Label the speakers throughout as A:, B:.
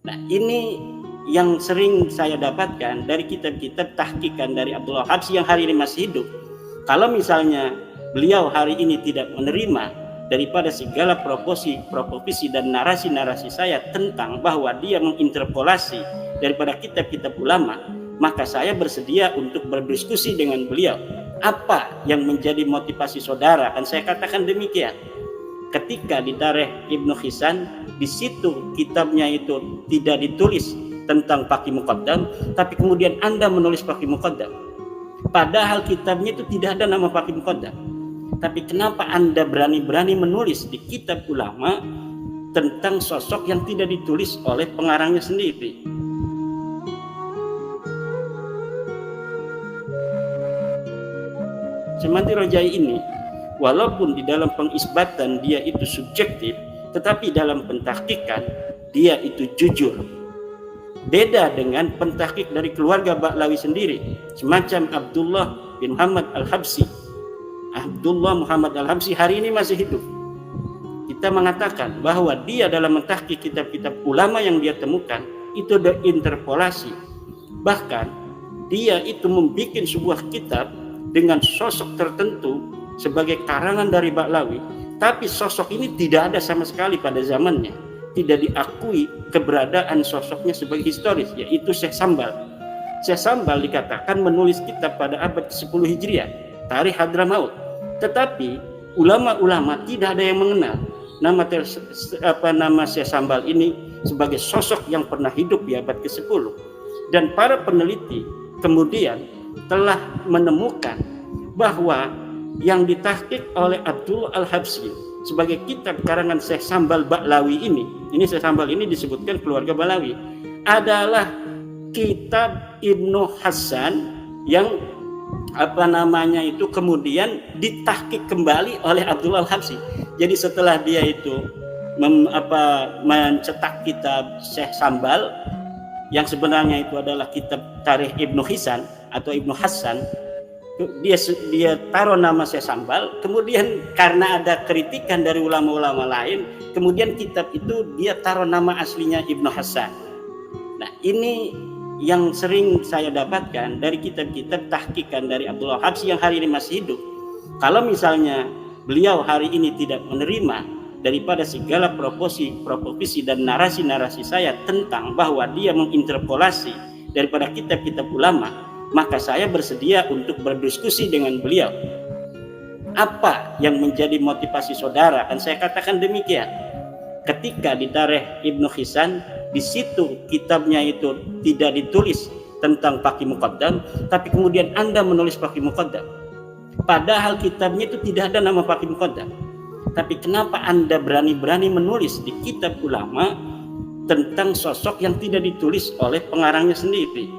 A: Nah, ini yang sering saya dapatkan dari kitab-kitab tahqiqan dari Abdullah Habsyi yang hari ini masih hidup. Kalau misalnya beliau hari ini tidak menerima daripada segala proposisi dan narasi-narasi saya tentang bahwa dia menginterpolasi daripada kitab-kitab ulama, maka saya bersedia untuk berdiskusi dengan beliau. Apa yang menjadi motivasi saudara? Dan saya katakan demikian. Ketika di Tarikh Ibnu Hisan, di situ kitabnya itu tidak ditulis tentang Faqih Muqaddam, tapi kemudian Anda menulis Faqih Muqaddam. Padahal kitabnya itu tidak ada nama Faqih Muqaddam. Tapi kenapa Anda berani-berani menulis di kitab ulama tentang sosok yang tidak ditulis oleh pengarangnya sendiri? Semanti Rojai ini, walaupun di dalam pengisbatan dia itu subjektif, tetapi dalam pentahqiqan dia itu jujur. Beda dengan pentahqiq dari keluarga Ba'lawi sendiri, semacam Abdullah bin Muhammad Al-Habsyi. Abdullah Muhammad Al-Habsyi hari ini masih hidup. Kita mengatakan bahwa dia dalam mentahqiq kitab-kitab ulama yang dia temukan itu ada interpolasi. Bahkan dia itu membuat sebuah kitab dengan sosok tertentu sebagai karangan dari Ba'lawi, tapi sosok ini tidak ada sama sekali pada zamannya, tidak diakui keberadaan sosoknya sebagai historis, yaitu Syekh Sambal. Syekh Sambal dikatakan menulis kitab pada abad ke-10 Hijriah, Tarikh Hadramaut, tetapi ulama-ulama tidak ada yang mengenal nama Syekh Sambal ini sebagai sosok yang pernah hidup di abad ke-10. Dan para peneliti kemudian telah menemukan bahwa yang ditahqiq oleh Abdullah Al-Habsyi sebagai kitab karangan Syekh Sambal Ba'lawi ini Syekh Sambal ini disebutkan keluarga Ba'lawi, adalah kitab Ibnu Hasan yang kemudian ditahqiq kembali oleh Abdullah Al-Habsyi. Jadi setelah dia itu mencetak kitab Syekh Sambal yang sebenarnya itu adalah kitab Tarikh Ibnu Hisan atau Ibnu Hasan, dia taruh nama Syekh Sambal. Kemudian karena ada kritikan dari ulama-ulama lain, kemudian kitab itu dia taruh nama aslinya Ibnu Hasan. Nah, ini yang sering saya dapatkan dari kitab-kitab tahqiqan dari Abdullah Habsyi yang hari ini masih hidup. Kalau misalnya beliau hari ini tidak menerima daripada segala proposisi dan narasi-narasi saya tentang bahwa dia menginterpolasi daripada kitab-kitab ulama, maka saya bersedia untuk berdiskusi dengan beliau. Apa yang menjadi motivasi saudara? Dan saya katakan demikian. Ketika di Tarikh Ibnu Hisan, di situ kitabnya itu tidak ditulis tentang Faqih Muqaddam, tapi kemudian Anda menulis Faqih Muqaddam. Padahal kitabnya itu tidak ada nama Faqih Muqaddam. Tapi kenapa Anda berani-berani menulis di kitab ulama tentang sosok yang tidak ditulis oleh pengarangnya sendiri?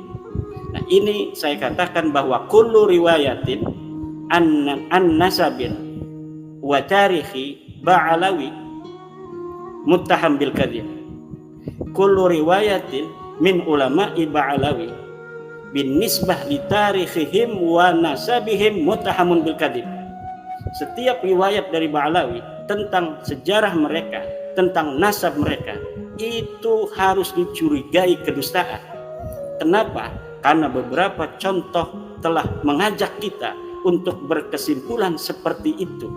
A: Nah, ini saya katakan bahwa kullu riwayatin an nasabin wa tarikhi Ba'lawi muttaham bil kadhib. Kullu riwayatin min ulama'i Ba'lawi bin nisbah li tarikhihim wa nasabihim muttahamun bil kadhib. Setiap riwayat dari Ba'lawi tentang sejarah mereka, tentang nasab mereka, itu harus dicurigai kedustaan. Kenapa? Karena beberapa contoh telah mengajak kita untuk berkesimpulan seperti itu.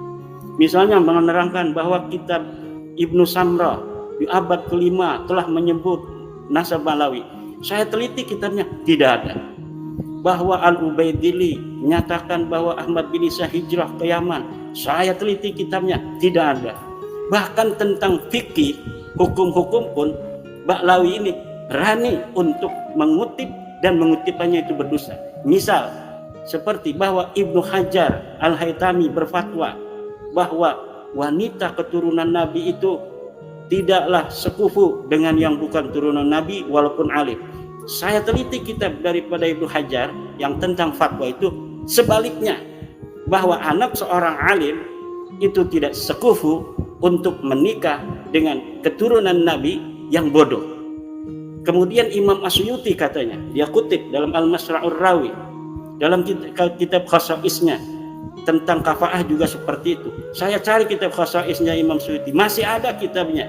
A: Misalnya menerangkan bahwa kitab Ibnu Samrah di abad ke-5 telah menyebut nasab Ba'lawi. Saya teliti kitabnya, tidak ada. Bahwa Al-Ubaidili menyatakan bahwa Ahmad bin Isa hijrah ke Yaman, saya teliti kitabnya, tidak ada. Bahkan tentang fikih, hukum-hukum pun Ba'lawi ini berani untuk mengutip, dan mengutipannya itu berdosa. Misal seperti bahwa Ibnu Hajar Al-Haytami berfatwa bahwa wanita keturunan Nabi itu tidaklah sekufu dengan yang bukan turunan Nabi walaupun alim. Saya teliti kitab daripada Ibnu Hajar yang tentang fatwa itu sebaliknya, bahwa anak seorang alim itu tidak sekufu untuk menikah dengan keturunan Nabi yang bodoh. Kemudian Imam Asyuti katanya, dia kutip dalam Al-Masra'ur Rawi, dalam kitab Khasaisnya tentang kafaah juga seperti itu. Saya cari kitab Khasaisnya Imam Asyuti, masih ada kitabnya.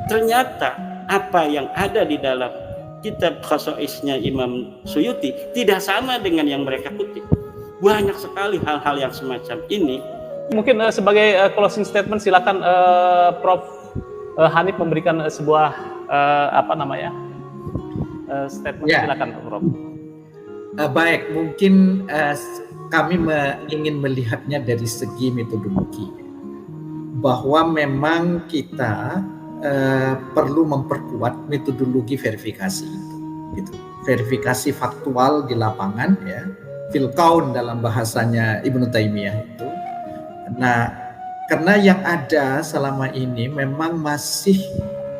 A: Ternyata apa yang ada di dalam kitab Khosoisnya Imam Suyuti tidak sama dengan yang mereka kutip. Banyak sekali hal-hal yang semacam ini.
B: Mungkin sebagai closing statement silakan Prof. Hanif memberikan sebuah statement. Silakan Prof.
C: Baik, mungkin kami ingin melihatnya dari segi metodologi, bahwa memang kita perlu memperkuat metodologi verifikasi itu, gitu. Verifikasi faktual di lapangan, ya, fil kaun dalam bahasanya Ibnu Taimiyah itu. Nah, karena yang ada selama ini memang masih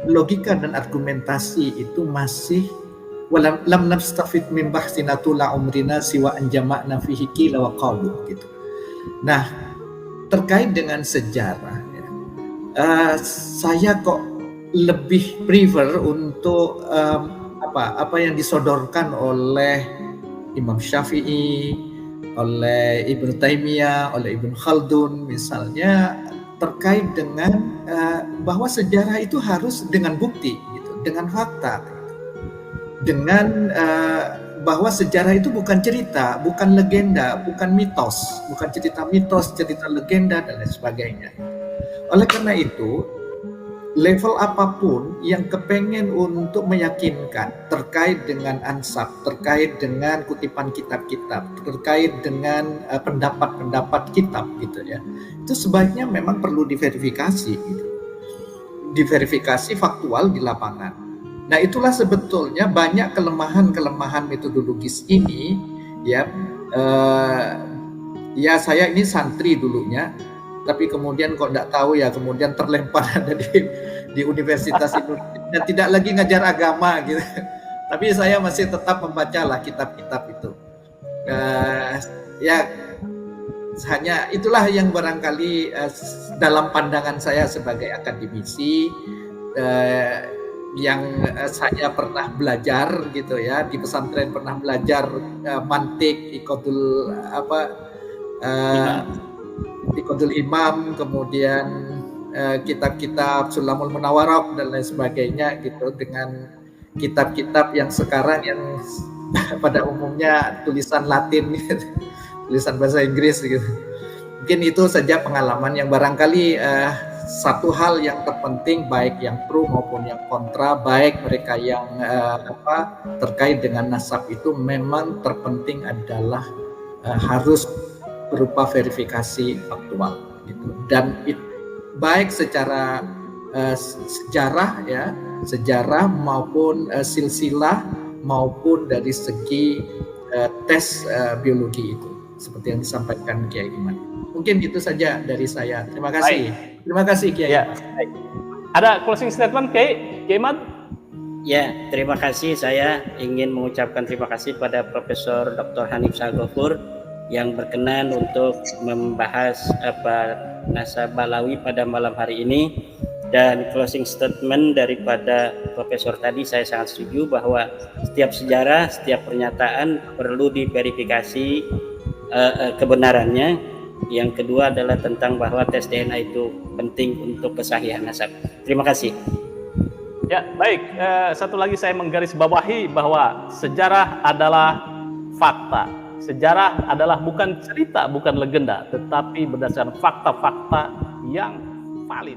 C: logika dan argumentasi itu masih lam nastafid min bahsina tula umrina siwa an jama'na fihi qila wa qalu, gitu. Nah, terkait dengan sejarah, ya, saya kok lebih prefer untuk apa yang disodorkan oleh Imam Syafi'i, oleh Ibnu Taimiyah, oleh Ibnu Khaldun misalnya, terkait dengan bahwa sejarah itu harus dengan bukti, gitu, dengan fakta, dengan bahwa sejarah itu bukan cerita, bukan legenda, bukan mitos, bukan cerita mitos, cerita legenda dan lain sebagainya. Oleh karena itu, level apapun yang kepengen untuk meyakinkan terkait dengan ansab, terkait dengan kutipan kitab-kitab, terkait dengan pendapat-pendapat kitab, gitu ya, itu sebaiknya memang perlu diverifikasi, gitu. Diverifikasi faktual di lapangan. Nah, itulah sebetulnya banyak kelemahan-kelemahan metodologis ini, ya. Ya, saya ini santri dulunya, tapi kemudian kok tidak tahu ya, kemudian terlempar ada di Universitas Indonesia dan tidak lagi ngajar agama, gitu. Tapi saya masih tetap membacalah kitab-kitab itu. Ya, hanya itulah yang barangkali dalam pandangan saya sebagai akademisi, yang saya pernah belajar, gitu ya, di pesantren pernah belajar mantik, Iqadul Imam, kemudian kitab-kitab Sulamul Munawarraq dan lain sebagainya, gitu, dengan kitab-kitab yang sekarang yang pada umumnya tulisan Latin, gitu, tulisan bahasa Inggris, gitu. Mungkin itu saja pengalaman yang barangkali satu hal yang terpenting, baik yang pro maupun yang kontra, baik mereka yang terkait dengan nasab itu, memang terpenting adalah harus berupa verifikasi faktual, gitu. Dan baik secara sejarah, ya, sejarah maupun silsilah maupun dari segi tes biologi itu, seperti yang disampaikan Kiai Iman. Mungkin itu saja dari saya. Terima kasih. Baik. Terima kasih Kiai.
B: Ya. Ada closing statement Kiai Iman?
A: Ya, terima kasih. Saya ingin mengucapkan terima kasih pada Profesor Dr. Hanif Syaghafur yang berkenan untuk membahas nasab Balawi pada malam hari ini. Dan closing statement daripada Profesor tadi, saya sangat setuju bahwa setiap sejarah, setiap pernyataan perlu diverifikasi kebenarannya. Yang kedua adalah tentang bahwa tes DNA itu penting untuk kesahihan nasab. Terima kasih.
B: Ya, baik. Satu lagi saya menggarisbawahi bahwa sejarah adalah fakta. Sejarah adalah bukan cerita, bukan legenda, tetapi berdasarkan fakta-fakta yang valid.